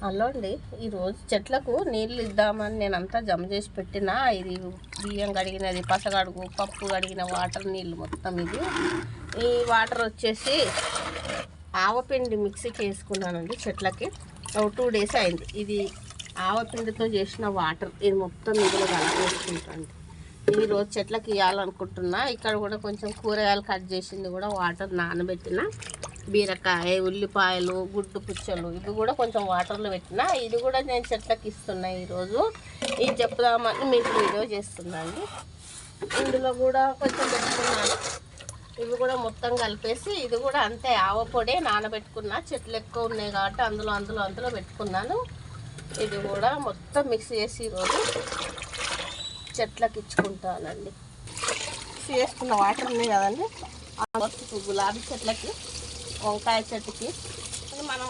Hello అండి, ఈరోజు చెట్లకు నీళ్ళు ఇద్దామని నేను అంతా జమ చేసి పెట్టిన. ఇది బియ్యం కడిగినది, పసగడుగు, పప్పు కడిగిన వాటర్ నీళ్ళు మొత్తం. ఇది ఈ వాటర్ వచ్చేసి ఆవపిండి మిక్సీకి వేసుకున్నానండి చెట్లకి. 2 days అయింది. ఇది ఆవపిండితో చేసిన వాటర్ ఇది మొత్తం ఇందులో కలిపేసుకుంటాను. ఈరోజు చెట్లకి ఇవ్వాలనుకుంటున్నా. ఇక్కడ కూడా కొంచెం కూరగాయలు కట్ చేసింది కూడా వాటర్ నానబెట్టిన. బీరకాయ, ఉల్లిపాయలు, గుడ్డు పుచ్చలు ఇవి కూడా కొంచెం వాటర్లో పెట్టిన. ఇది కూడా నేను చెట్లకి ఇస్తున్నా. ఈరోజు ఇది చెప్దామని మీకు వీడియో చేస్తున్నాను. ఇందులో కూడా కొంచెం పెట్టుకున్నాను. ఇవి కూడా మొత్తం కలిపేసి ఇది కూడా అంతే ఆవపొడి నానబెట్టుకున్నా. చెట్లు ఎక్కువ ఉన్నాయి కాబట్టి అందులో పెట్టుకున్నాను. ఇది కూడా మొత్తం మిక్స్ చేసి ఈరోజు చెట్లకి ఇచ్చుకుంటానండి. మిక్స్ చేసుకున్న వాటర్ ఉన్నాయి కదండి, గులాబీ చెట్లకి, వంకాయ చెట్టుకి మనం